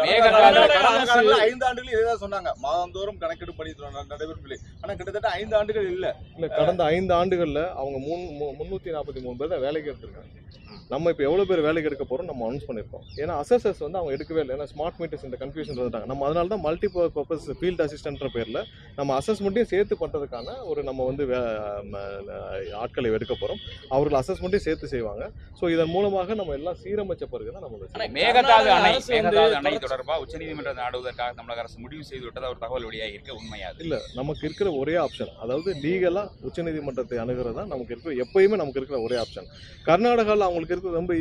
கடந்த 5 ஆண்டுகள் இதேதான் சொன்னாங்க, மாதந்தோறும் கணக்கெடு பணி நடைபெறும். ஆனா கிட்டத்தட்ட 5 ஆண்டுகள் இல்ல. கடந்த 5 ஆண்டுகள்ல அவங்க 343 பேர் தான் வேலைக்கு எடுத்திருக்காங்க. நம்ம இப்போ எவ்வளோ பேர் வேலைக்கு எடுக்க போகிறோம் நம்ம அனௌன்ஸ் பண்ணியிருக்கோம். ஏன்னா அசஸர்ஸ் வந்து அவங்க எடுக்கவே இல்லை. ஏன்னா ஸ்மார்ட் மீட்டர்ஸ் இந்த கன்ஃபியூஷன் வந்துட்டாங்க. நம்ம அதனால தான் மல்டி பர்பஸ் ஃபீல்டு அசிஸ்டன்ட்ற பேரில் நம்ம அசஸ்மெண்ட்டையும் சேர்த்து பண்ணுறதுக்கான ஒரு நம்ம வந்து ஆட்களை எடுக்க போகிறோம். அவர்கள் அசஸ்மெண்ட்டையும் சேர்த்து செய்வாங்க. ஸோ இதன் மூலமாக நம்ம எல்லாம் சீரமைச்ச பிறகு தான் நம்ம மேகதாது அணை தொடர்பாக உச்சநீதிமன்றம் நாடுவதற்காக தமிழக அரசு முடிவு செய்து விட்டதா ஒரு தகவல் வெளியாக இருக்க உண்மையாது இல்லை. நமக்கு இருக்கிற ஒரே ஆப்ஷன், அதாவது லீகலாக உச்சநீதிமன்றத்தை அணுகிறதா நமக்கு இருக்கிற எப்பயுமே நமக்கு இருக்கிற ஒரே ஆப்ஷன். கர்நாடகாவில் அவங்களுக்கு ரொம்ப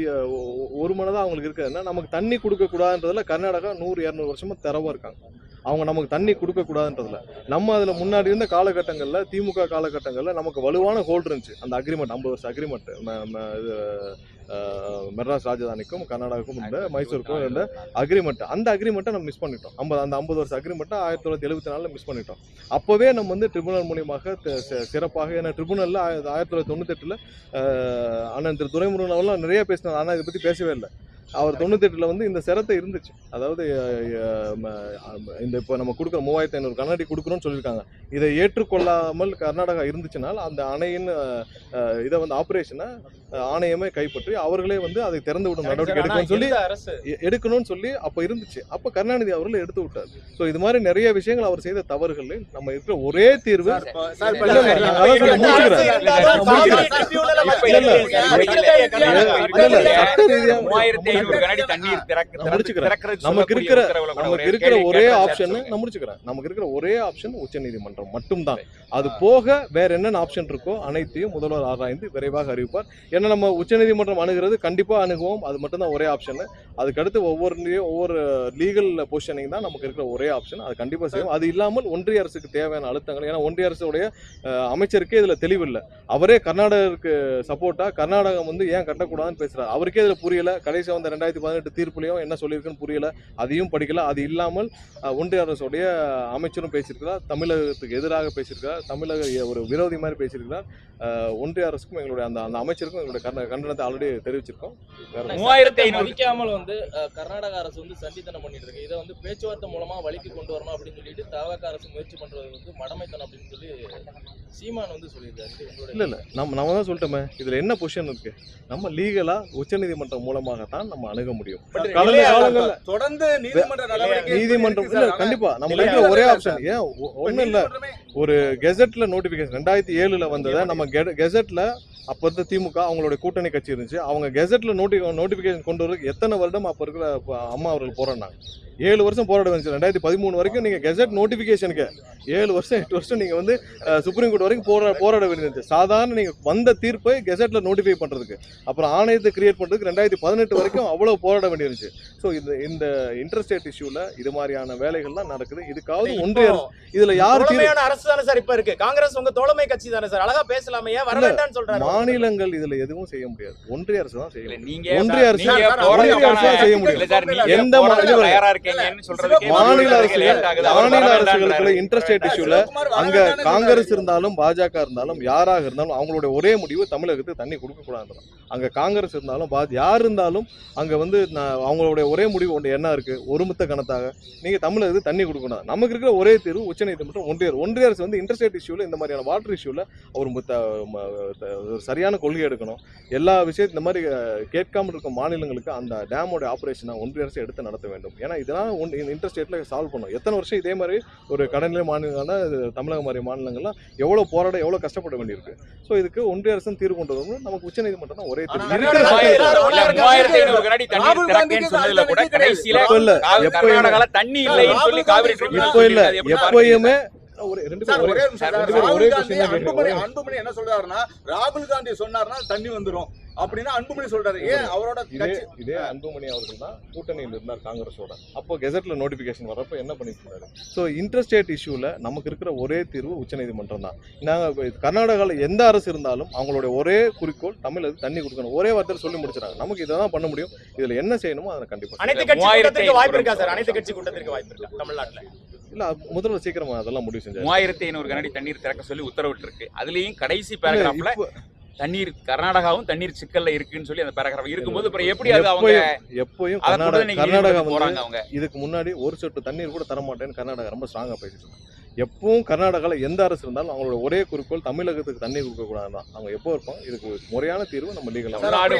ஒரு மனதாக அவங்களுக்கு இருக்குதுன்னா நமக்கு தண்ணி கொடுக்க கூடாதுன்றதுல கர்நாடகா 100-200 வருஷமா தரவா இருக்காங்க. அவங்க நமக்கு தண்ணி கொடுக்க கூடாதுன்றதுல நம்ம அதுல முன்னாடி இருந்த காலகட்டங்கள்ல திமுக காலகட்டங்கள்ல நமக்கு வலுவான ஹோல்ட் இருந்துச்சு. அந்த அக்ரிமெண்ட் 50 வருஷம் அக்ரிமெண்ட் மெட்ராஸ் ராஜதானிக்கும் கர்நாடகாவுக்கும் இந்த மைசூருக்கும் இருந்த அக்ரிமெண்ட், அந்த அக்ரிமெண்ட்டை நம்ம மிஸ் பண்ணிட்டோம். அந்த 50 வருஷம் அக்ரிமெண்ட்டை 1974 மிஸ் பண்ணிட்டோம். அப்போவே நம்ம வந்து ட்ரிபுனல் மூலியமாக சிறப்பாக, ஏன்னா ட்ரிபுனலில் 1998 அண்ணன் திரு துரைமுருகன் அவர்லாம் நிறைய பேசினார். ஆனால் இதை பற்றி பேசவே இல்லை. அவர் 98 வந்து இந்த சிரத்தை இருந்துச்சு. அதாவது இந்த இப்போ நம்ம கொடுக்குற 3500 கண்ணாடி கொடுக்குறோன்னு சொல்லியிருக்காங்க. இதை ஏற்றுக்கொள்ளாமல் கர்நாடகா இருந்துச்சுனால் அந்த அணையின் இதை வந்து ஆப்ரேஷனை ஆணையமே கைப்பற்றி அவர்களே வந்து அதை திறந்து விடும் நடவடிக்கை எடுக்கணும்னு சொல்லி அப்போ இருந்துச்சு. அப்போ கருணாநிதி அவர்கள் எடுத்து விட்டார். ஸோ இது மாதிரி நிறைய விஷயங்கள் அவர் செய்த தவறுகள் நம்ம இருக்கிற ஒரே தீர்வு நமக்கு இருக்கிற ஒரே ஆப்ஷன் நான் முடிச்சுக்கிறேன். நமக்கு இருக்கிற ஒரே ஆப்ஷன் உச்சநீதிமன்றம் மட்டும்தான். அது போக வேற என்னென்ன ஆப்ஷன் இருக்கோ அனைத்தையும் முதல்வர் ஆராய்ந்து விரைவாக அறிவிப்பார். ஏன்னா நம்ம உச்சநீதிமன்றம் அணுகிறது கண்டிப்பா அணுகுவோம். அது மட்டும்தான் ஒரே ஆப்ஷன். அதுக்கடுத்து ஒவ்வொரு லீகல் பொசிஷனிங் தான் நமக்கு இருக்கிற ஒரே ஆப்ஷன். அது கண்டிப்பா செய்யும். அது இல்லாமல் ஒன்றிய அரசுக்கு தேவையான அழுத்தங்கள், ஏன்னா ஒன்றிய அரசுடைய அமைச்சருக்கே இதுல தெளிவில்லை. அவரே கர்நாடகருக்கு சப்போர்ட்டா கர்நாடகம் வந்து ஏன் கட்டக்கூடாதுன்னு பேசுறாரு. அவருக்கே இதுல புரியல. கடைசி வந்த 2018 தீர்ப்புலையும் என்ன சொல்லியிருக்குன்னு புரியல. அதையும் படிக்கல. அது இல்லாமல் ஒன்றிய அரசுடைய அமைச்சரும் பேசியிருக்கிறார், தமிழகத்துக்கு எதிராக பேசியிருக்கிறார், தமிழக ஒரு விரோதி மாதிரி பேசியிருக்கிறார். ஒன்றிய அரசுக்கும் எங்களுடைய அந்த அமைச்சருக்கும் எங்களுடைய கண்டனத்தை ஆல்ரெடி தெரிவிச்சிருக்கோம். 3500 மதிக்காமல் வந்து கர்நாடக அரசு வந்து சண்டித்தனம் பண்ணிட்டு இருக்கு. இதை வந்து பேச்சுவார்த்தை மூலமா வழிக்கு கொண்டு வரணும் அப்படின்னு சொல்லிட்டு தவக அரசு முயற்சி பண்றது வந்து மடமைத்தனம் அப்படின்னு சொல்லி சீமான் வந்து சொல்லியிருக்காரு. இல்ல நம்ம தான் சொல்லிட்டோமே. இதுல என்ன பொசிஷன் இருக்கு? நம்ம லீகலா உச்சநீதிமன்றம் மூலமாக தான் நம்ம அணுக முடியும். கடந்த காலங்கள்ல தொடர்ந்து நீதிமன்றம் கண்டிப்பா நம்ம ஒரே ஆப்ஷன். ஏன் ஒண்ணு இல்ல, ஒரு கெசட்ல நோட்டிபிகேஷன் 2007 வந்ததை நம்ம கெசட்ல அப்ப இருந்த திமுக அவங்களுடைய கூட்டணி கட்சி இருந்துச்சு. அவங்க கெசட்ல நோட்டிபிகேஷன் கொண்டு வரதுக்கு எத்தனை வருடம் அப்ப இருக்கிற அம்மா அவர்கள் போராடினாங்க. 7 வருஷம் போராட வந்துச்சு. 2013 வரைக்கும் நீங்க கெசட் நோட்டிபிகேஷனுக்கு 7 வருஷம் 8 வருஷம் நீங்க வந்து சுப்ரீம் கோர்ட் வரைக்கும் போராட வேண்டியிருந்துச்சு. சாதாரண நீங்க வந்த தீர்ப்பை கெசட்ல நோட்டிஃபை பண்றதுக்கு, அப்புறம் ஆணையத்தை கிரியேட் பண்றதுக்கு 2018 வரைக்கும் அவ்வளவு போராட வேண்டியிருந்துச்சு. ஸோ இந்த இன்டர்ஸ்டேட் இஷ்யூல இது மாதிரியான வேலைகள் தான் நடக்குது. இதுக்காவது ஒன்றிய இதுல யாரு அரசு தானே சார் இப்ப இருக்கு. காங்கிரஸ் உங்க தோழமை கட்சி தானே சார், அழகா பேசலாமே, ஏன் வர வேண்டாம்னு சொல்றாங்க. மாநிலங்கள் இதுல எதுவும் செய்ய முடியாது. ஒன்றிய அரசு தான் செய்ய முடியும். ஒன்றிய அரசு தான் செய்ய முடியும். எந்த மாநில அரசுகளுக்குள்ள இன்டர்ஸ்டேட் இஷ்யூல அங்க காங்கிரஸ் இருந்தாலும் பாஜக இருந்தாலும் யாராக இருந்தாலும் அவங்களுடைய ஒரே முடிவு தமிழகத்துக்கு தண்ணி கொடுக்க கூடாது. அங்க காங்கிரஸ் இருந்தாலும் யார் இருந்தாலும் அங்க வந்து அவங்களுடைய ஒரே முடிவு ஒன்று என்ன இருக்கு, ஒருமித்த கணத்தாக நீங்க தமிழகத்துக்கு தண்ணி கொடுக்கணும். நமக்கு இருக்கிற ஒரே தீர்வு உச்சநீதிமன்றம். ஒன்றிய அரசு வந்து இன்டர்ஸ்டேட் இஷ்யூல இந்த மாதிரியான வாட்டர் இஷ்யூல ஒரு சரியான கொள்கை எடுக்கணும். எல்லா விஷயத்தையும் இந்த மாதிரி கேட்காமல் இருக்கும் மாநிலங்களுக்கு அந்த டேமோட ஆபரேஷனை ஒன்றிய அரசு எடுத்து நடத்த வேண்டும். ஏன்னா இதெல்லாம் இன்டர்ஸ்டேட்ல சால்வ் பண்ணும். எத்தனை வருஷம் இதே மாதிரி ஒரு கடநிலை மாநிலங்களான தமிழக மாதிரி மாநிலங்கள்லாம் எவ்வளவு போராட எவ்வளவு கஷ்டப்பட வேண்டியிருக்கு. ஸோ இதுக்கு ஒன்றிய அரசு தீர்வு கொண்டு வரணும். நமக்கு உச்சநீதிமன்றம் தான் ஒரே தீர்வு. எப்பயுமே அன்புமணி என்ன சொல்றாருன்னா, ராகுல் காந்தி சொன்னார்னா தண்ணி வந்துரும் அப்படின்னா அன்புமணி சொல்றாரு. ஏன் அவரோட இதே அன்புமணி அவர்கள் தான் கூட்டணியில் இருந்தார் காங்கிரஸோட. அப்போ கெசட்ல நோட்டிபிகேஷன் வரப்போ என்ன பண்ணிருக்காரு? ஸோ இன்டர்ஸ்டேட் இஷ்யூல நமக்கு இருக்கிற ஒரே தீர்வு உச்சநீதிமன்றம் தான். நாங்க கர்நாடகாவில் எந்த அரசு இருந்தாலும் அவங்களுடைய ஒரே குறிக்கோள் தமிழருக்கு தண்ணி கொடுக்கணும். ஒரே வார்த்தை சொல்லி முடிச்சிடாங்க. நமக்கு இதை தான் பண்ண முடியும். இதுல என்ன செய்யணுமோ அதை கண்டிப்பா. அனைத்து கட்சி கூட்டத்திற்கு வாய்ப்பு இருக்கா சார்? அனைத்து கட்சி கூட்டத்திற்கு வாய்ப்பு இருக்கா தமிழ்நாட்டுல? இல்ல முதல்ல சீக்கிரமா அதெல்லாம் முடிவு செஞ்சாங்க. 3500 கனஅடி தண்ணீர் திறக்க சொல்லி உத்தரவிட்டு இருக்கு. அதுலயும் கடைசி பேராகிராஃப்ல தண்ணீர் கர்நாடகாவும் தண்ணீர் சிக்கல்ல இருக்குன்னு சொல்லி அந்த பேராகிராஃப் இருக்கும்போது அப்புறம் எப்படி அது அவங்க எப்பயும் அதை கூட நீங்க கர்நாடகா போறாங்க அவங்க இதுக்கு முன்னாடி ஒரு சொட்டு தண்ணீர் கூட தர மாட்டேன்னு கர்நாடகா ரொம்ப ஸ்ட்ராங்கா பேசிட்டு இருந்தாங்க. எப்பவும் கர்நாடகாவில் எந்த அரசு இருந்தாலும் அவங்களோட ஒரே குறிக்கோள் தமிழகத்துக்கு தண்ணீர் கொடுக்க கூடாது தான். அவங்க எப்போ இருப்பாங்க, இதுக்கு முறையான தீர்வு நம்ம லீகலாக நாடு